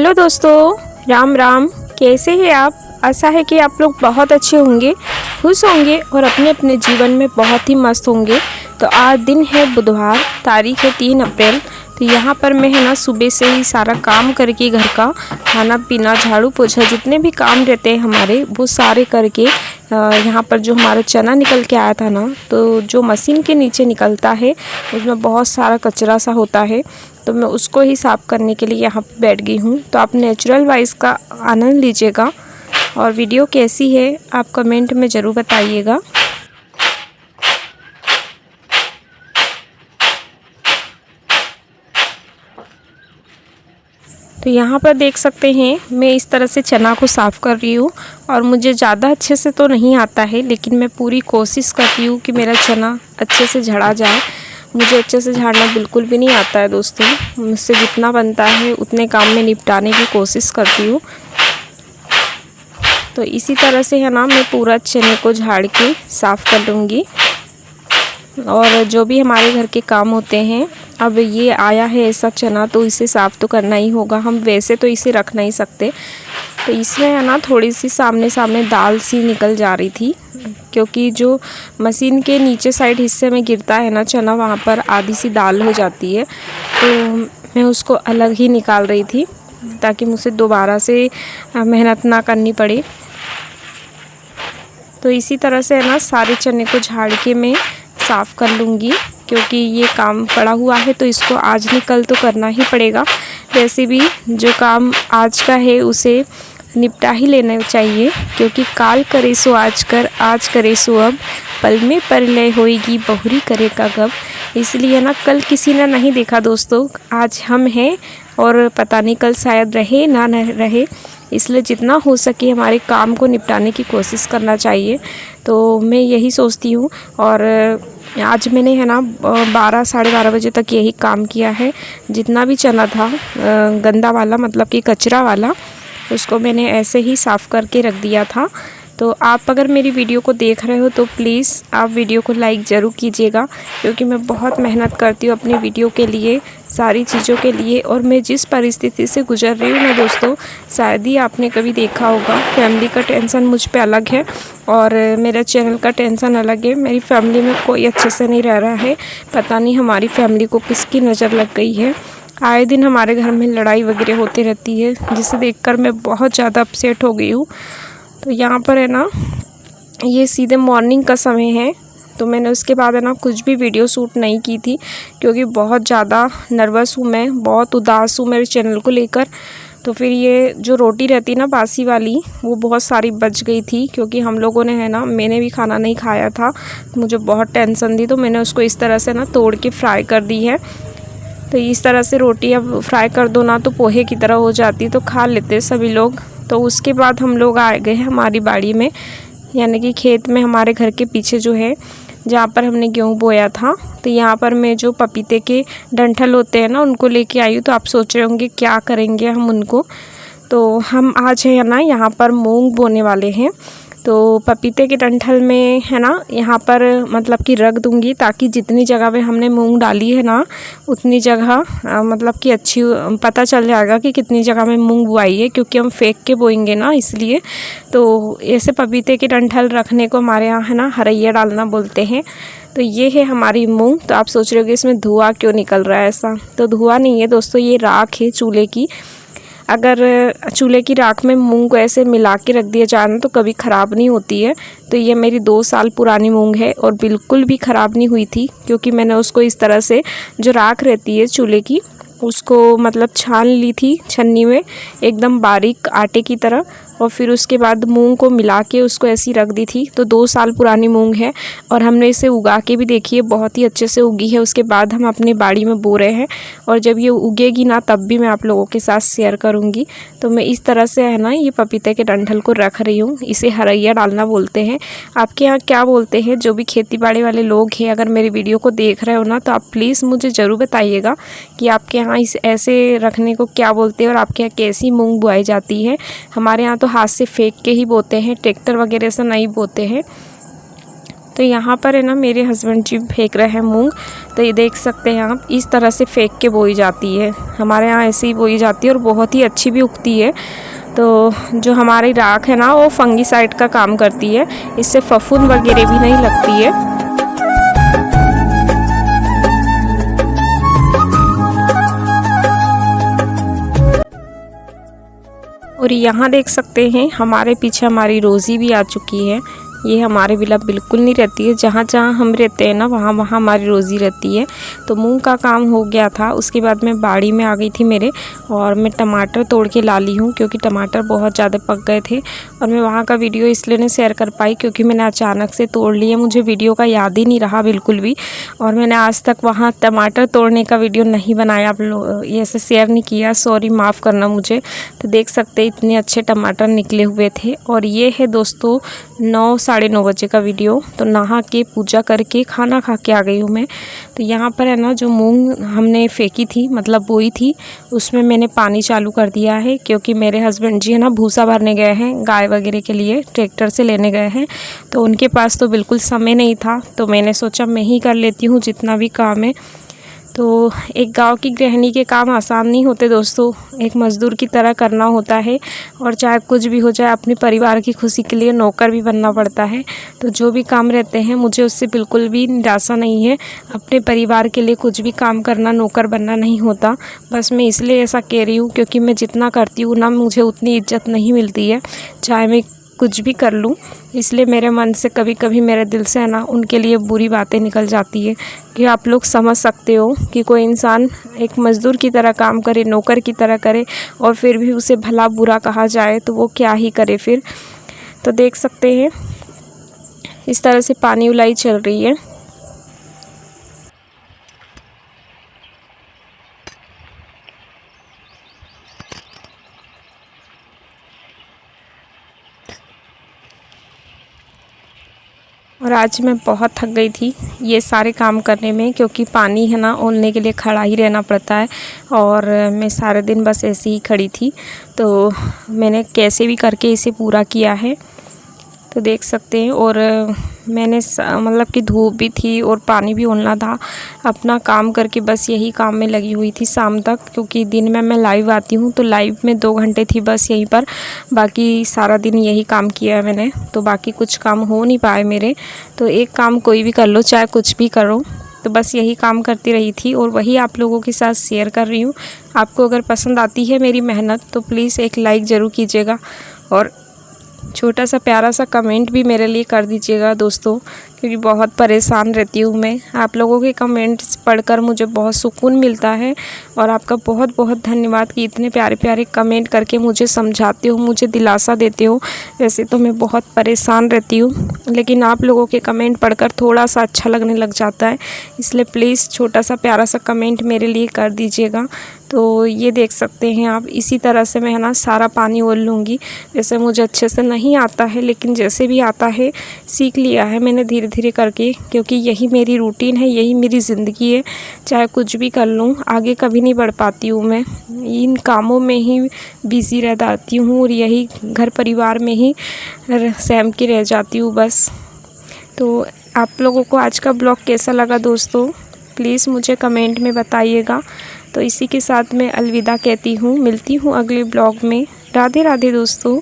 Hello दोस्तों, राम राम। कैसे हैं आप? आशा है कि आप लोग बहुत अच्छे होंगे, खुश होंगे और अपने अपने जीवन में बहुत ही मस्त होंगे। तो आज दिन है बुधवार, तारीख है 3 अप्रैल। तो यहाँ पर मैं है ना सुबह से ही सारा काम करके घर का खाना पीना झाड़ू पोछा जितने भी काम रहते हैं हमारे वो सारे करके यहाँ पर जो हमारा चना निकल के आया था ना, तो जो मशीन के नीचे निकलता है उसमें बहुत सारा कचरा सा होता है, तो मैं उसको ही साफ़ करने के लिए यहाँ पर बैठ गई हूँ। तो आप नेचुरल वाइज का आनंद लीजिएगा और वीडियो कैसी है आप कमेंट में ज़रूर बताइएगा। तो यहाँ पर देख सकते हैं मैं इस तरह से चना को साफ़ कर रही हूँ और मुझे ज़्यादा अच्छे से तो नहीं आता है, लेकिन मैं पूरी कोशिश करती हूँ कि मेरा चना अच्छे से झड़ा जाए। मुझे अच्छे से झाड़ना बिल्कुल भी नहीं आता है दोस्तों, मुझसे जितना बनता है उतने काम में निपटाने की कोशिश करती हूँ। तो इसी तरह से है ना मैं पूरा चने को झाड़ के साफ़ कर लूँगी। और जो भी हमारे घर के काम होते हैं, अब ये आया है ऐसा चना तो इसे साफ़ तो करना ही होगा, हम वैसे तो इसे रख नहीं सकते। तो इसमें है ना थोड़ी सी सामने सामने दाल सी निकल जा रही थी, क्योंकि जो मशीन के नीचे साइड हिस्से में गिरता है ना चना, वहाँ पर आधी सी दाल हो जाती है। तो मैं उसको अलग ही निकाल रही थी ताकि मुझे दोबारा से मेहनत ना करनी पड़े। तो इसी तरह से है ना सारे चने को झाड़ के मैं साफ़ कर लूँगी, क्योंकि ये काम पड़ा हुआ है तो इसको आज नहीं कल तो करना ही पड़ेगा। वैसे भी जो काम आज का है उसे निपटा ही लेना चाहिए, क्योंकि काल करे सो आज कर, आज करे सो अब, पल में परलय होएगी बहुरी करे का गब। इसलिए ना कल किसी ने नहीं देखा दोस्तों, आज हम हैं और पता नहीं कल शायद रहे ना न रहे। इसलिए जितना हो सके हमारे काम को निपटाने की कोशिश करना चाहिए। तो मैं यही सोचती हूँ और आज मैंने है ना 12 साढ़े 12 बजे तक यही काम किया है। जितना भी चना था गंदा वाला, मतलब कि कचरा वाला, उसको मैंने ऐसे ही साफ़ करके रख दिया था। तो आप अगर मेरी वीडियो को देख रहे हो तो प्लीज़ आप वीडियो को लाइक ज़रूर कीजिएगा, क्योंकि मैं बहुत मेहनत करती हूँ अपनी वीडियो के लिए, सारी चीज़ों के लिए। और मैं जिस परिस्थिति से गुजर रही हूँ ना दोस्तों, शायद ही आपने कभी देखा होगा। फैमिली का टेंशन मुझ पे अलग है और मेरा चैनल का टेंशन अलग है। मेरी फैमिली में कोई अच्छे से नहीं रह रहा है, पता नहीं हमारी फैमिली को किसकी नज़र लग गई है। आए दिन हमारे घर में लड़ाई वगैरह होती रहती है, जिसे देखकर मैं बहुत ज़्यादा अपसेट हो गई हूँ। तो यहाँ पर है ना ये सीधे मॉर्निंग का समय है, तो मैंने उसके बाद है ना कुछ भी वीडियो शूट नहीं की थी, क्योंकि बहुत ज़्यादा नर्वस हूँ मैं, बहुत उदास हूँ मेरे चैनल को लेकर। तो फिर ये जो रोटी रहती ना बासी वाली, वो बहुत सारी बच गई थी, क्योंकि हम लोगों ने है ना, मैंने भी खाना नहीं खाया था, मुझे बहुत टेंशन थी। तो मैंने उसको इस तरह से ना तोड़ के फ्राई कर दी है। तो इस तरह से रोटी अब फ्राई कर दो ना तो पोहे की तरह हो जाती, तो खा लेते सभी लोग। तो उसके बाद हम लोग आ गए हैं हमारी बाड़ी में, यानी कि खेत में, हमारे घर के पीछे जो है जहाँ पर हमने गेहूँ बोया था। तो यहाँ पर मैं जो पपीते के डंठल होते हैं ना उनको लेके आई हूँ। तो आप सोच रहे होंगे क्या करेंगे हम उनको, तो हम आज है ना यहाँ पर मूंग बोने वाले हैं। तो पपीते के डंठल में है ना यहाँ पर मतलब कि रख दूँगी, ताकि जितनी जगह पे हमने मूंग डाली है ना उतनी जगह मतलब कि अच्छी पता चल जाएगा कि कितनी जगह में मूंग बुआई है, क्योंकि हम फेंक के बोएंगे ना इसलिए। तो ऐसे पपीते के डंठल रखने को हमारे यहाँ है ना हरैया डालना बोलते हैं। तो ये है हमारी मूंग। तो आप सोच रहे होगे इसमें धुआं क्यों निकल रहा है ऐसा, तो धुआं नहीं है दोस्तों, ये राख है चूल्हे की। अगर चूल्हे की राख में मूंग को ऐसे मिला के रख दिया जाए ना तो कभी ख़राब नहीं होती है। तो ये मेरी 2 साल पुरानी मूंग है और बिल्कुल भी ख़राब नहीं हुई थी, क्योंकि मैंने उसको इस तरह से जो राख रहती है चूल्हे की उसको मतलब छान ली थी छन्नी में एकदम बारीक आटे की तरह, और फिर उसके बाद मूंग को मिला के उसको ऐसी रख दी थी। तो 2 साल पुरानी मूंग है और हमने इसे उगा के भी देखी है, बहुत ही अच्छे से उगी है। उसके बाद हम अपनी बाड़ी में बो रहे हैं और जब ये उगेगी ना तब भी मैं आप लोगों के साथ शेयर करूँगी। तो मैं इस तरह से है ना ये पपीते के डंठल को रख रही हूँ, इसे हरैया डालना बोलते हैं। आपके यहाँ क्या बोलते हैं? जो भी खेती बाड़ी वाले लोग हैं अगर मेरी वीडियो को देख रहे हो ना तो आप प्लीज़ मुझे ज़रूर बताइएगा कि आपके यहाँ इस ऐसे रखने को क्या बोलते हैं और आपके यहाँ कैसी मूंग बुआई जाती है। हमारे यहाँ तो हाथ से फेंक के ही बोते हैं, ट्रैक्टर वगैरह से नहीं बोते हैं। तो यहाँ पर है ना मेरे हस्बैंड जी फेंक रहे हैं मूंग। तो ये देख सकते हैं आप, इस तरह से फेंक के बोई जाती है। हमारे यहाँ ऐसे ही बोई जाती है और बहुत ही अच्छी भी उगती है। तो जो हमारी राख है ना वो फंगीसाइड का काम करती है, इससे फफूंद वगैरह भी नहीं लगती है। और यहाँ देख सकते हैं हमारे पीछे हमारी रोज़ी भी आ चुकी है। ये हमारे बिला बिल्कुल नहीं रहती है, जहाँ जहाँ हम रहते हैं ना वहाँ वहाँ हमारी रोज़ी रहती है। तो मूंग का काम हो गया था, उसके बाद मैं बाड़ी में आ गई थी मेरे, और मैं टमाटर तोड़ के ला ली हूँ क्योंकि टमाटर बहुत ज़्यादा पक गए थे। और मैं वहाँ का वीडियो इसलिए नहीं शेयर कर पाई क्योंकि मैंने अचानक से तोड़ लिए, मुझे वीडियो का याद ही नहीं रहा बिल्कुल भी। और मैंने आज तक वहाँ टमाटर तोड़ने का वीडियो नहीं बनाया, आप लोग ऐसे शेयर नहीं किया, सॉरी, माफ़ करना मुझे। तो देख सकते हैं इतने अच्छे टमाटर निकले हुए थे। और ये है दोस्तों 9-9:30 बजे का वीडियो। तो नहा के पूजा करके खाना खा के आ गई हूँ मैं। तो यहाँ पर है ना जो मूंग हमने फेंकी थी, मतलब बोई थी, उसमें मैंने पानी चालू कर दिया है क्योंकि मेरे हस्बैंड जी है ना भूसा भरने गए हैं गाय वगैरह के लिए, ट्रैक्टर से लेने गए हैं। तो उनके पास तो बिल्कुल समय नहीं था, तो मैंने सोचा मैं ही कर लेती हूँ जितना भी काम है। तो एक गांव की गृहिणी के काम आसान नहीं होते दोस्तों, एक मज़दूर की तरह करना होता है। और चाहे कुछ भी हो जाए, अपने परिवार की खुशी के लिए नौकर भी बनना पड़ता है। तो जो भी काम रहते हैं मुझे उससे बिल्कुल भी निराशा नहीं है। अपने परिवार के लिए कुछ भी काम करना, नौकर बनना नहीं होता। बस मैं इसलिए ऐसा कह रही हूँ क्योंकि मैं जितना करती हूँ ना मुझे उतनी इज्जत नहीं मिलती है, चाहे मैं कुछ भी कर लूँ। इसलिए मेरे मन से कभी कभी मेरे दिल से है ना उनके लिए बुरी बातें निकल जाती है कि आप लोग समझ सकते हो कि कोई इंसान एक मज़दूर की तरह काम करे, नौकर की तरह करे, और फिर भी उसे भला बुरा कहा जाए तो वो क्या ही करे फिर। तो देख सकते हैं इस तरह से पानी उलाई चल रही है। और आज मैं बहुत थक गई थी ये सारे काम करने में, क्योंकि पानी है ना ओलने के लिए खड़ा ही रहना पड़ता है। और मैं सारे दिन बस ऐसे ही खड़ी थी, तो मैंने कैसे भी करके इसे पूरा किया है। तो देख सकते हैं। और मैंने मतलब कि धूप भी थी और पानी भी ओलना था, अपना काम करके बस यही काम में लगी हुई थी शाम तक, क्योंकि दिन में मैं लाइव आती हूँ तो लाइव में 2 घंटे थी बस यहीं पर, बाकी सारा दिन यही काम किया है मैंने। तो बाकी कुछ काम हो नहीं पाए मेरे। तो एक काम कोई भी कर लो, चाहे कुछ भी करो, तो बस यही काम करती रही थी और वही आप लोगों के साथ शेयर कर रही हूँ। आपको अगर पसंद आती है मेरी मेहनत तो प्लीज़ एक लाइक ज़रूर कीजिएगा, और छोटा सा प्यारा सा कमेंट भी मेरे लिए कर दीजिएगा दोस्तों, क्योंकि बहुत परेशान रहती हूँ मैं। आप लोगों के कमेंट्स पढ़कर मुझे बहुत सुकून मिलता है, और आपका बहुत बहुत धन्यवाद कि इतने प्यारे प्यारे कमेंट करके मुझे समझाते हो, मुझे दिलासा देते हो। वैसे तो मैं बहुत परेशान रहती हूँ, लेकिन आप लोगों के कमेंट पढ़कर थोड़ा सा अच्छा लगने लग जाता है। इसलिए प्लीज़ छोटा सा प्यारा सा कमेंट मेरे लिए कर दीजिएगा। तो ये देख सकते हैं आप, इसी तरह से मैं है ना सारा पानी ओल लूँगी। वैसे मुझे अच्छे से नहीं आता है, लेकिन जैसे भी आता है सीख लिया है मैंने धीरे धीरे करके, क्योंकि यही मेरी रूटीन है, यही मेरी ज़िंदगी है। चाहे कुछ भी कर लूँ, आगे कभी नहीं बढ़ पाती हूँ मैं, इन कामों में ही बिज़ी रह जाती हूँ और यही घर परिवार में ही सहम के रह जाती हूँ बस। तो आप लोगों को आज का ब्लॉग कैसा लगा दोस्तों, प्लीज़ मुझे कमेंट में बताइएगा। तो इसी के साथ मैं अलविदा कहती हूँ, मिलती हूँ अगले ब्लॉग में। राधे राधे दोस्तों।